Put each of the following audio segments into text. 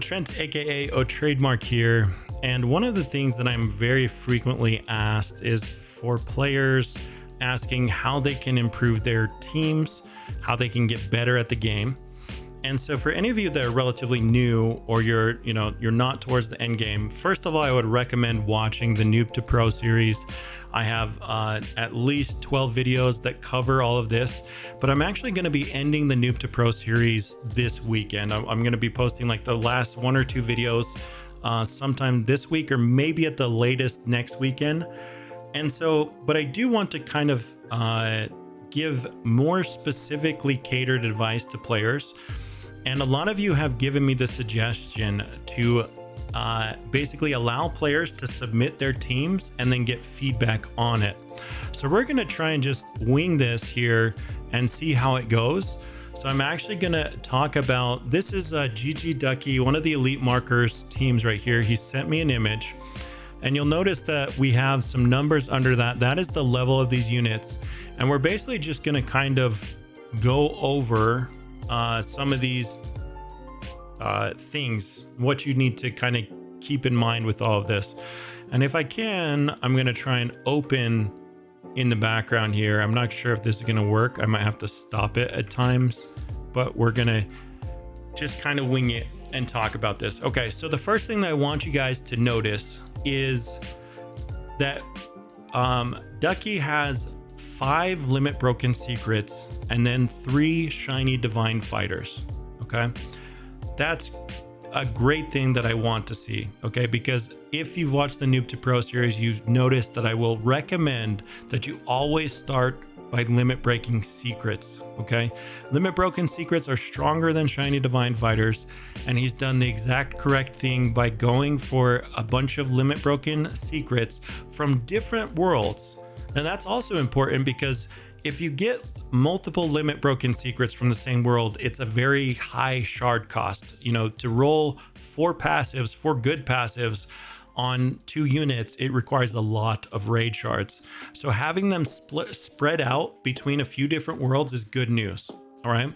Trent, aka oTradeMark here, and one of the things that I'm very frequently asked is for players asking how they can improve their teams, how they can get better at the game. And so for any of you that are relatively new, or you're not towards the end game, first of all, I would recommend watching the Noob to Pro series. I have at least 12 videos that cover all of this, but I'm actually going to be ending the Noob to Pro series this weekend. I'm going to be posting like the last 1 or 2 videos sometime this week, or maybe at the latest next weekend. And so, but I do want to kind of give more specifically catered advice to players. And a lot of you have given me the suggestion to basically allow players to submit their teams and then get feedback on it. So we're going to try and just wing this here and see how it goes. So I'm actually going to talk about, this is GGDuckie, one of the Elite Markers teams right here. He sent me an image, and you'll notice that we have some numbers under that. That is the level of these units. And we're basically just going to kind of go over some of these things, what you need to kind of keep in mind with all of this. And if I can, I'm going to try and open in the background here. I'm not sure if this is going to work. I might have to stop it at times, but we're going to just kind of wing it and talk about this. Okay, so the first thing that I want you guys to notice is that Duckie has 5 limit broken secrets and then 3 shiny divine fighters. Okay, that's a great thing that I want to see. Okay, because if you've watched the Noob to Pro series, you've noticed that I will recommend that you always start by limit breaking secrets. Okay, limit broken secrets are stronger than shiny divine fighters, and he's done the exact correct thing by going for a bunch of limit broken secrets from different worlds. And that's also important because if you get multiple limit broken secrets from the same world, it's a very high shard cost. You know, to roll 4 passives, 4 good passives on 2 units, it requires a lot of raid shards. So having them spread out between a few different worlds is good news. All right,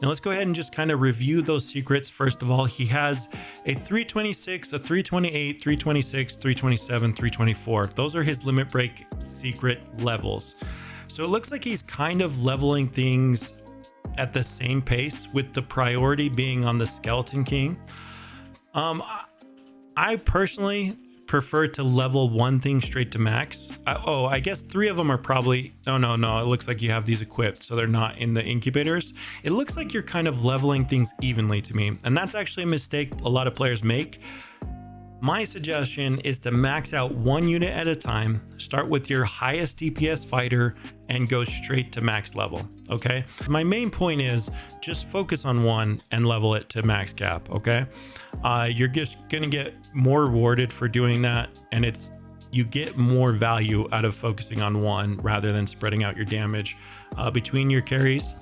now let's go ahead and just kind of review those secrets. First of all, he has a 326, a 328, 326, 327, 324. Those are his limit break secret levels. So it looks like he's kind of leveling things at the same pace, with the priority being on the Skeleton King. I personally prefer to level one thing straight to max. I guess 3 of them are probably, no, it looks like you have these equipped, so they're not in the incubators. It looks like you're kind of leveling things evenly to me, and that's actually a mistake a lot of players make. My suggestion is to max out 1 unit at a time, start with your highest DPS fighter, and go straight to max level. Okay, my main point is just focus on 1 and level it to max cap. Okay, you're just gonna get more rewarded for doing that, and you get more value out of focusing on 1 rather than spreading out your damage between your carries.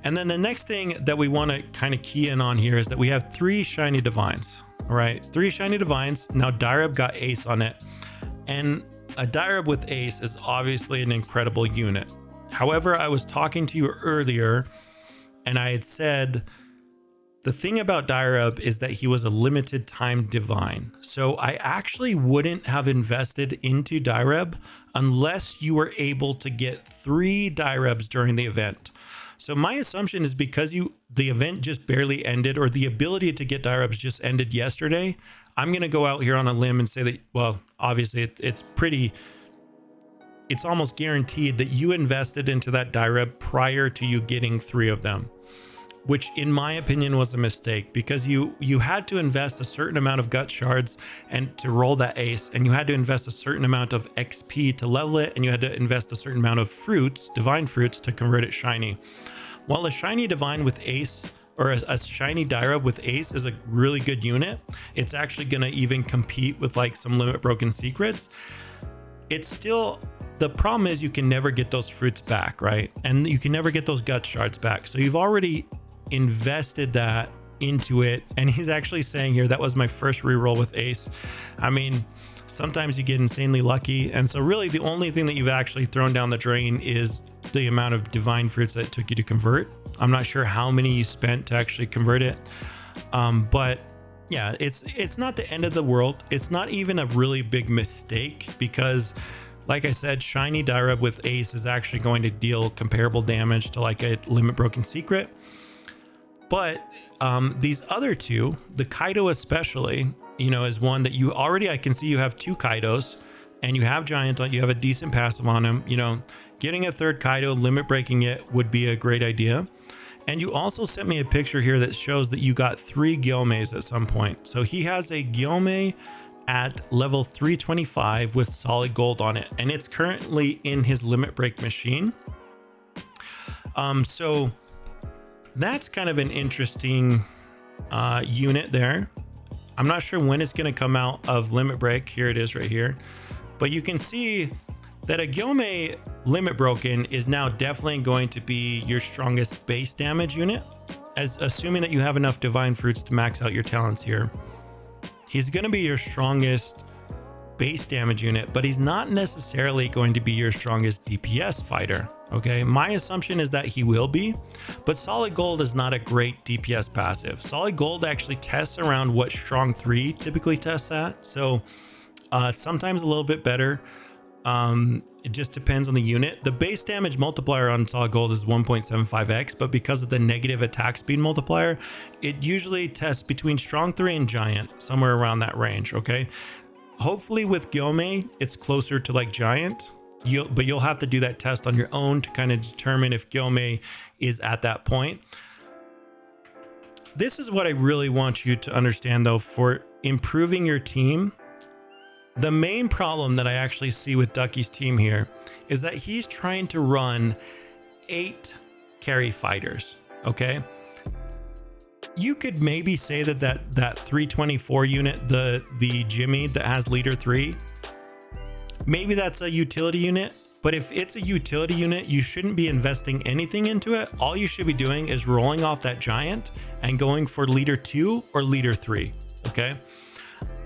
And then the next thing that we want to kind of key in on here is that we have 3 shiny divines. All right, 3 shiny divines. Now Direb got ace on it, and a Direb with ace is obviously an incredible unit. However, I was talking to you earlier, and I had said the thing about Direb is that he was a limited time divine. So I actually wouldn't have invested into Direb unless you were able to get 3 Direbs during the event. So my assumption is because the event just barely ended, or the ability to get Direbs just ended yesterday, I'm going to go out here on a limb and say that, well, obviously it's almost guaranteed that you invested into that Direb prior to you getting 3 of them, which in my opinion was a mistake, because you had to invest a certain amount of gut shards and to roll that ace, and you had to invest a certain amount of XP to level it, and you had to invest a certain amount of fruits, divine fruits, to convert it shiny. While a shiny divine with ace, or a shiny Direb with ace, is a really good unit, it's actually going to even compete with like some limit broken secrets. It's still, the problem is you can never get those fruits back, right? And you can never get those gut shards back. So you've already invested that into it. And he's actually saying here, that was my first reroll with ace. I mean, sometimes you get insanely lucky, and so really the only thing that you've actually thrown down the drain is the amount of divine fruits that it took you to convert. I'm not sure how many you spent to actually convert it, but yeah, it's not the end of the world. It's not even a really big mistake because, like I said, Shiny Direb with Ace is actually going to deal comparable damage to like a Limit Broken Secret. But these other two, the Kaido especially, you know, is one that you already, I can see you have 2 Kaidos and you have Giant, you have a decent passive on him. You know, getting a 3rd Kaido, limit breaking it would be a great idea. And you also sent me a picture here that shows that you got 3 Gyoumeis at some point. So he has a Gyoume at level 325 with solid gold on it, and it's currently in his limit break machine. So that's kind of an interesting unit there. I'm not sure when it's going to come out of limit break. Here it is right here. But you can see that a Gyoume limit broken is now definitely going to be your strongest base damage unit, as assuming that you have enough divine fruits to max out your talents here. He's going to be your strongest base damage unit, but he's not necessarily going to be your strongest DPS fighter. Okay, my assumption is that he will be, but solid gold is not a great DPS passive. Solid gold actually tests around what strong 3 typically tests at, so sometimes a little bit better. It just depends on the unit. The base damage multiplier on solid gold is 1.75x, but because of the negative attack speed multiplier, it usually tests between strong 3 and giant, somewhere around that range. Okay, hopefully with Gyoume it's closer to like giant, but you'll have to do that test on your own to kind of determine if Gyoume is at that point. This is what I really want you to understand though, for improving your team. The main problem that I actually see with Duckie's team here is that he's trying to run 8 carry fighters, okay? You could maybe say that 324 unit, the Jimmy that has leader 3, maybe that's a utility unit, but if it's a utility unit, you shouldn't be investing anything into it. All you should be doing is rolling off that giant and going for leader 2 or leader 3, okay?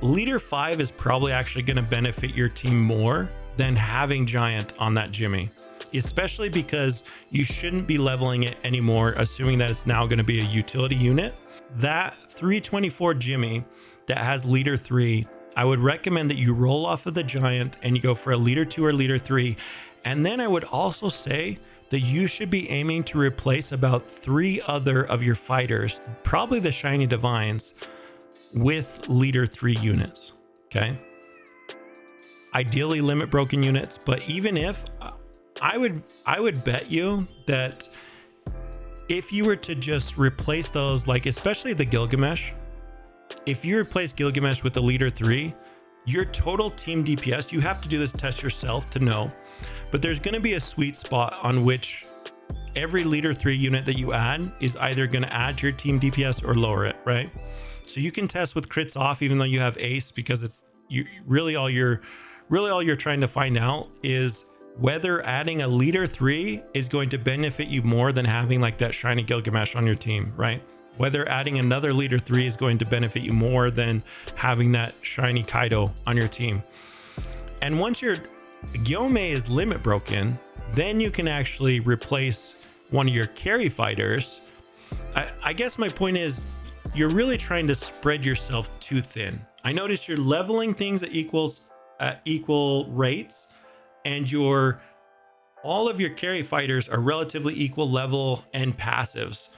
Leader 5 is probably actually going to benefit your team more than having giant on that Jimmy, especially because you shouldn't be leveling it anymore, assuming that it's now going to be a utility unit. That 324 Jimmy that has leader 3, I would recommend that you roll off of the giant and you go for a leader 2 or leader 3. And then I would also say that you should be aiming to replace about 3 other of your fighters, probably the shiny divines, with leader 3 units. Okay, ideally limit broken units, but even if I would bet you that if you were to just replace those, like especially the Gilgamesh, if you replace Gilgamesh with the leader 3, your total team DPS, you have to do this test yourself to know, but there's going to be a sweet spot on which every leader 3 unit that you add is either going to add to your team DPS or lower it, right? So you can test with crits off even though you have ace, because it's really all you're trying to find out is whether adding a leader 3 is going to benefit you more than having like that shiny Gilgamesh on your team, right? Whether adding another leader 3 is going to benefit you more than having that shiny Kaido on your team. And once your Gyoume is limit broken, then you can actually replace one of your carry fighters. I guess my point is, you're really trying to spread yourself too thin. I noticed you're leveling things at equal rates, and all of your carry fighters are relatively equal level and passives.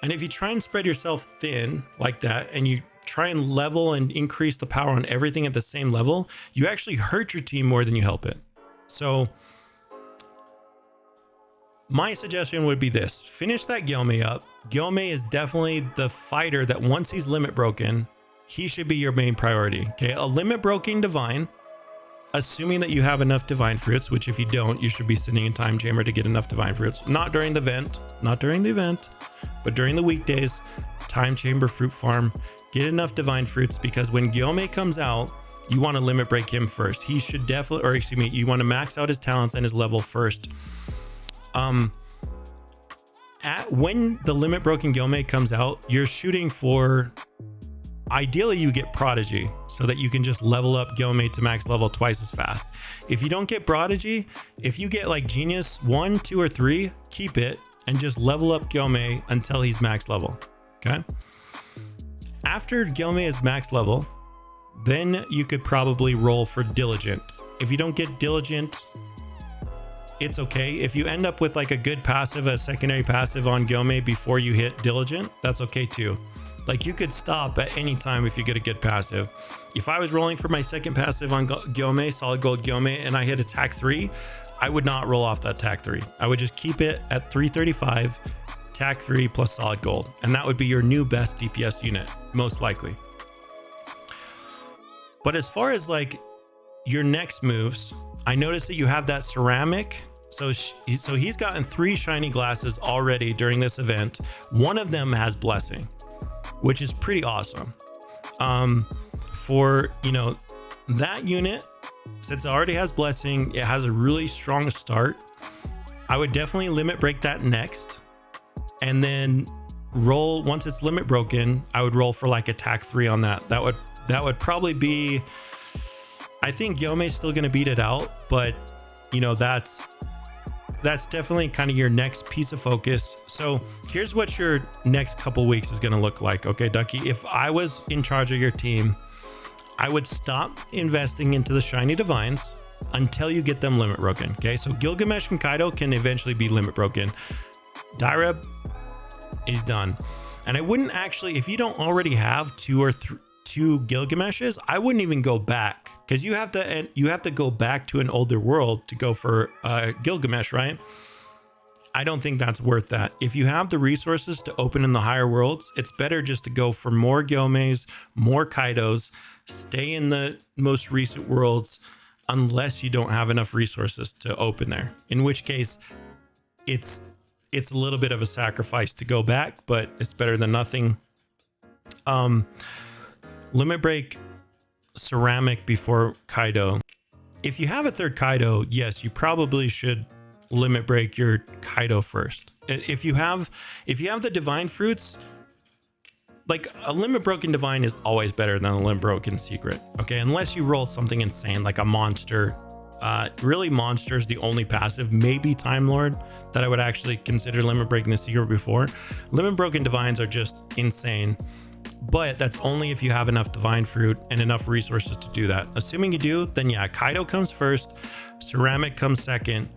And if you try and spread yourself thin like that, and you try and level and increase the power on everything at the same level, you actually hurt your team more than you help it. So my suggestion would be this: finish that Gyoume up. Gyoume is definitely the fighter that once he's limit broken, he should be your main priority. Okay, a limit broken divine, assuming that you have enough divine fruits, which if you don't, you should be sitting in time chamber to get enough divine fruits. Not during the event, but during the weekdays, time chamber fruit farm, get enough divine fruits, because when Gyoume comes out, you want to limit break him first. He should definitely, or excuse me, you want to max out his talents and his level first. When the limit broken Gyoume comes out, you're shooting for, ideally you get Prodigy so that you can just level up Gyoume to max level twice as fast. If you don't get Prodigy, if you get like Genius 1, 2, or 3, keep it and just level up Gyoume until he's max level. Okay. After Gilme is max level, then you could probably roll for Diligent. If you don't get Diligent, it's okay. If you end up with like a good passive, a secondary passive on Gilme before you hit Diligent, that's okay too. Like you could stop at any time if you get a good passive. If I was rolling for my second passive on Gilme, Solid Gold Gilme, and I hit attack 3, I would not roll off that attack 3. I would just keep it at 335, attack 3 plus Solid Gold. And that would be your new best DPS unit, most likely. But as far as like your next moves, I noticed that you have that ceramic. So he's gotten 3 shiny glasses already during this event. One of them has blessing, which is pretty awesome. For, you know, that unit, since it already has blessing, it has a really strong start. I would definitely limit break that next, and then roll once it's limit broken. I would roll for like attack 3 on that. That would probably be, I think Gyome's still going to beat it out, but you know, that's definitely kind of your next piece of focus. So here's what your next couple weeks is going to look like. Okay, Ducky, if I was in charge of your team, I would stop investing into the shiny divines until you get them limit broken. Okay, so Gilgamesh and Kaido can eventually be limit broken. Direb is done. And I wouldn't actually, if you don't already have 2 or 3 Gilgameshes, I wouldn't even go back, because you have to go back to an older world to go for Gilgamesh, right? I don't think that's worth that. If you have the resources to open in the higher worlds, it's better just to go for more Gyomes, more Kaidos, stay in the most recent worlds, unless you don't have enough resources to open there. In which case, it's a little bit of a sacrifice to go back, but it's better than nothing. Limit break ceramic before Kaido. If you have a third Kaido, yes, you probably should limit break your Kaido first. If you have the divine fruits, like a limit broken divine is always better than a limit broken secret. Okay, unless you roll something insane like a monster. Really, monster is the only passive, maybe Time Lord, that I would actually consider limit breaking the secret before. Limit broken divines are just insane, but that's only if you have enough divine fruit and enough resources to do that. Assuming you do, then yeah, Kaido comes first, ceramic comes second.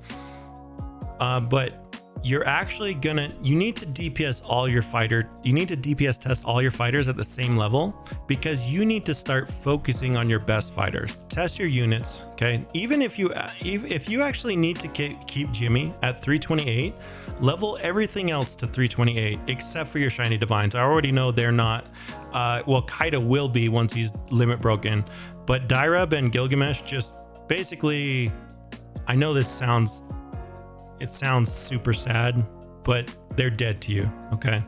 But you're actually you need to DPS all your you need to DPS test all your fighters at the same level, because you need to start focusing on your best fighters. Test your units, okay? Even if you actually need to keep Jimmy at 328, level everything else to 328 except for your shiny divines. I already know they're not, well, Kaido will be once he's limit broken, but Direb and Gilgamesh just basically, I know this sounds super sad, but they're dead to you, okay?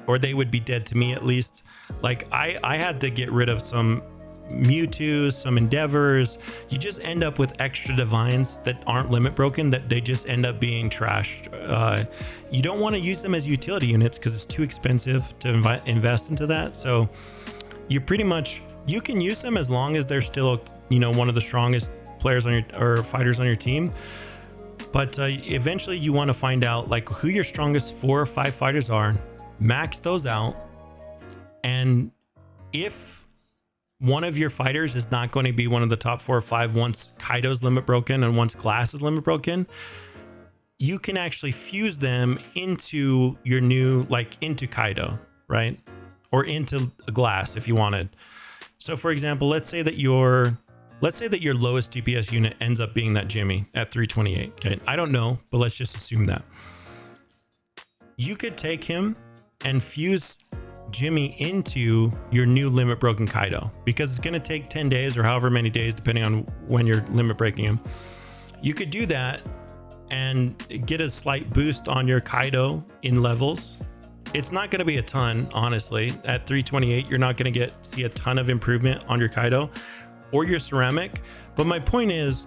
Or they would be dead to me, at least. Like I had to get rid of some Mewtwo, some Endeavors. You just end up with extra divines that aren't limit broken, that they just end up being trashed. You don't want to use them as utility units because it's too expensive to invest into that. So you can use them as long as they're still, you know, one of the strongest players on or fighters on your team. But eventually you want to find out like who your strongest 4 or 5 fighters are, max those out, and if one of your fighters is not going to be one of the top 4 or 5 once Kaido's limit broken and once Glass is limit broken, you can actually fuse them into your new, like into Kaido, right? Or into Glass if you wanted. So for example, let's say that your lowest DPS unit ends up being that Jimmy at 328. Okay, I don't know, but let's just assume that. You could take him and fuse Jimmy into your new limit broken Kaido, because it's going to take 10 days or however many days, depending on when you're limit breaking him. You could do that and get a slight boost on your Kaido in levels. It's not going to be a ton, honestly. At 328, you're not going to see a ton of improvement on your Kaido or your ceramic, but my point is,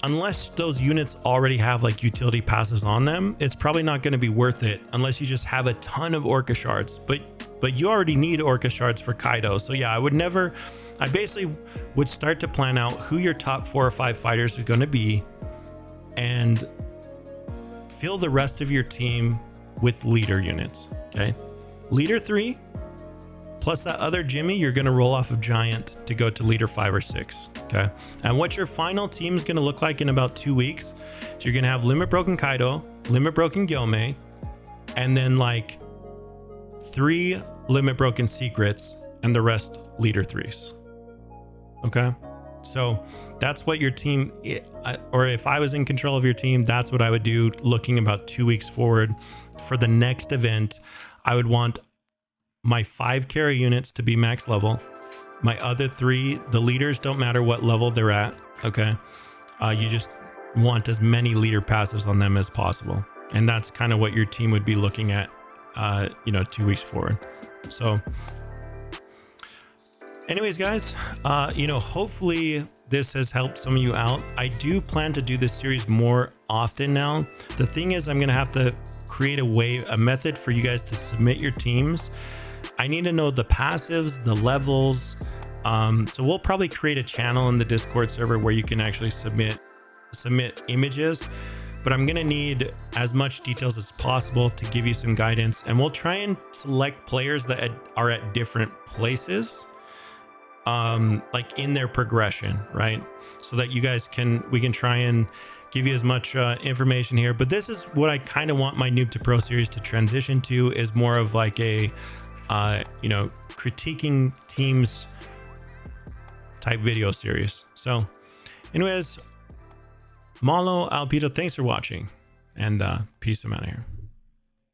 unless those units already have like utility passives on them, it's probably not going to be worth it unless you just have a ton of Orca shards. But you already need Orca shards for Kaido. So yeah, I basically would start to plan out who your top 4 or 5 fighters are going to be and fill the rest of your team with leader units. Okay, leader 3, Plus that other Jimmy, you're going to roll off of Giant to go to leader 5 or 6. Okay. And what your final team is going to look like in about 2 weeks, so you're going to have Limit Broken Kaido, Limit Broken Gyomei, and then like 3 Limit Broken Secrets, and the rest leader 3s. Okay. So that's what your team, or if I was in control of your team, that's what I would do looking about 2 weeks forward. For the next event, I would want my 5 carry units to be max level. My other 3, the leaders, don't matter what level they're at. Okay. You just want as many leader passives on them as possible. And that's kind of what your team would be looking at, 2 weeks forward. So anyways, guys, hopefully this has helped some of you out. I do plan to do this series more often now. The thing is, I'm going to have to create a method for you guys to submit your teams. I need to know the passives, the levels. So we'll probably create a channel in the Discord server where you can actually submit images, but I'm going to need as much details as possible to give you some guidance. And we'll try and select players that are at different places, like in their progression, right? So that you guys we can try and give you as much information here. But this is what I kind of want my Noob to Pro series to transition to, is more of like a critiquing teams type video series. So anyways, Malo, Alpito, thanks for watching, and peace. I'm out of here.